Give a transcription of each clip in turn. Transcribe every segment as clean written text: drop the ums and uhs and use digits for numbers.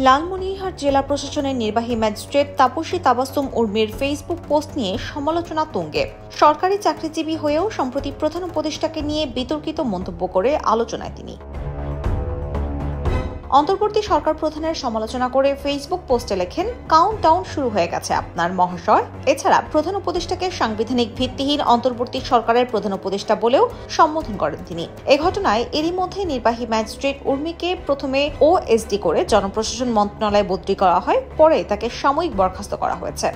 লালমনিরহাট জেলা প্রশাসনের নির্বাহী ম্যাজিস্ট্রেট তাপসী তাবাসসুম উর্মির ফেসবুক পোস্ট নিয়ে সমালোচনা তুঙ্গে। সরকারি চাকরিজীবী হয়েও সম্প্রতি প্রধান উপদেষ্টাকে নিয়ে বিতর্কিত মন্তব্য করে আলোচনায় তিনি। অন্তর্বর্তী সরকার প্রধানের সমালোচনা করে ফেসবুক পোস্টে লেখেন, কাউন্টডাউন শুরু হয়ে গেছে আপনার মহাশয়। এছাড়া প্রধান উপদেষ্টাকে সাংবিধানিক ভিত্তিহীন অন্তর্বর্তী সরকারের প্রধান উপদেষ্টা বলেও সম্বোধন করেন তিনি। এ ঘটনায় এরই মধ্যে নির্বাহী ম্যাজিস্ট্রেট উর্মিকে প্রথমে ওএসডি করে জনপ্রশাসন মন্ত্রণালয়ে বদলি করা হয়, পরে তাকে সাময়িক বরখাস্ত করা হয়েছে।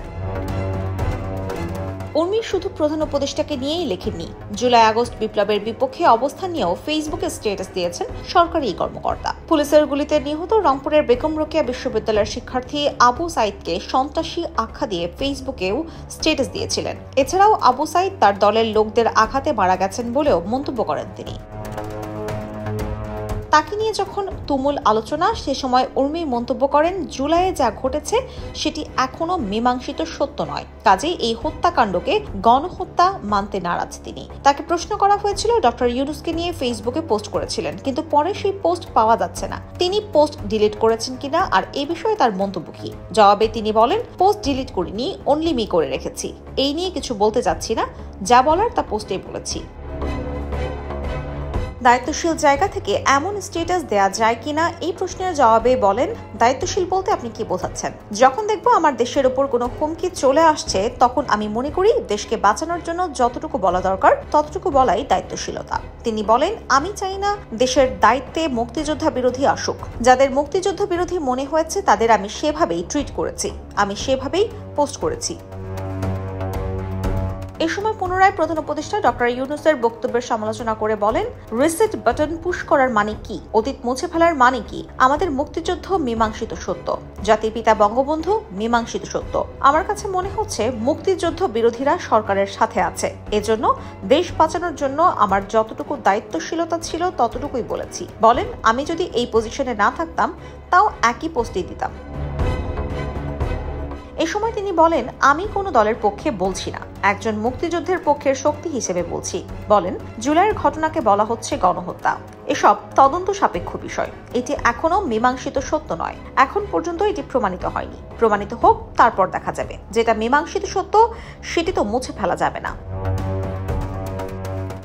উর্মি শুধু প্রধান উপদেষ্টাকে নিয়েই লেখেননি, জুলাই আগস্ট বিপ্লবের বিপক্ষে অবস্থান নিয়েও ফেসবুকে স্ট্যাটাস দিয়েছেন সরকারি কর্মকর্তা। পুলিশের গুলিতে নিহত রংপুরের বেগম রোকেয়া বিশ্ববিদ্যালয়ের শিক্ষার্থী আবু সাইদকে সন্ত্রাসী আখ্যা দিয়ে ফেসবুকেও স্ট্যাটাস দিয়েছিলেন। এছাড়াও আবু সাইদ তার দলের লোকদের আঘাতে মারা গেছেন বলেও মন্তব্য করেন তিনি। তাকে নিয়ে যখন তুমুল আলোচনা, সে সময় উর্মি মন্তব্য করেন, জুলাইয়ে যা ঘটেছে সেটি এখনো মীমাংসিত সত্য নয়, কাজেই এই হত্যাকাণ্ডকে গণহত্যা মানতে নারাজ তিনি। তাকে প্রশ্ন করা হয়েছিল ডক্টর ইউনূসকে নিয়ে ফেসবুকে পোস্ট করেছিলেন, কিন্তু পরে সেই পোস্ট পাওয়া যাচ্ছে না। তিনি পোস্ট ডিলিট করেছেন কিনা আর এ বিষয়ে তার মন্তব্য কি? জবাবে তিনি বলেন, পোস্ট ডিলিট করিনি, অনলি মি করে রেখেছি। এই নিয়ে কিছু বলতে চাচ্ছি না, যা বলার তা পোস্টেই বলেছি। দায়িত্বশীল জায়গা থেকে এমন স্ট্যাটাস দেয়া যায় কিনা এই প্রশ্নের জবাবে বলেন, দায়িত্বশীল বলতে আপনি কি বোঝাচ্ছেন? যখন দেখব আমার দেশের উপর কোনো হুমকি চলে আসছে, তখন আমি মনে করি দেশকে বাঁচানোর জন্য যতটুকু বলা দরকার ততটুকু বলাই দায়িত্বশীলতা। তিনি বলেন, আমি চাই না দেশের দায়িত্বে মুক্তিযোদ্ধা বিরোধী আসুক। যাদের মুক্তিযুদ্ধ বিরোধী মনে হয়েছে তাদের আমি সেভাবেই ট্রিট করেছি, আমি সেভাবেই পোস্ট করেছি। এ সময় পুনরায় প্রধান উপদেষ্টা ডক্টর ইউনূসের বক্তব্যের সমালোচনা করে বলেন, রিসেট বাটন পুশ করার মানে কি? অতীত মুছে ফেলার মানে কি? আমাদের মুক্তিযুদ্ধ মীমাংসিত সত্য, জাতির পিতা বঙ্গবন্ধু মীমাংসিত সত্য। আমার কাছে মনে হচ্ছে মুক্তিযুদ্ধ বিরোধীরা সরকারের সাথে আছে। এজন্য দেশ বাঁচানোর জন্য আমার যতটুকু দায়িত্বশীলতা ছিল ততটুকুই বলেছি। বলেন, আমি যদি এই পজিশনে না থাকতাম তাও একই পোস্টই দিতাম। এ সময় তিনি বলেন, আমি কোনো দলের পক্ষে বলছি না, একজন মুক্তিযুদ্ধের পক্ষের শক্তি হিসেবে বলছি। বলেন, জুলাইয়ের ঘটনাকে বলা হচ্ছে গণহত্যা। এসব তদন্ত সাপেক্ষ বিষয়, এটি এখনো মীমাংসিত সত্য নয়। এখন পর্যন্ত এটি প্রমাণিত হয়নি। প্রমাণিত হোক, তারপর দেখা যাবে। যেটা মীমাংসিত সত্য সেটি তো মুছে ফেলা যাবে না।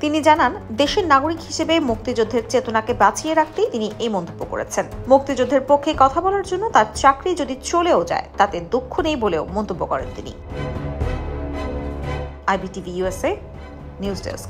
তিনি জানান, দেশের নাগরিক হিসেবে মুক্তিযুদ্ধের চেতনাকে বাঁচিয়ে রাখতেই তিনি এই মন্তব্য করেছেন। মুক্তিযুদ্ধের পক্ষে কথা বলার জন্য তার চাকরি যদি চলেও যায় তাতে দুঃখ নেই বলেও মন্তব্য করেন তিনি। IBTV USA news desk.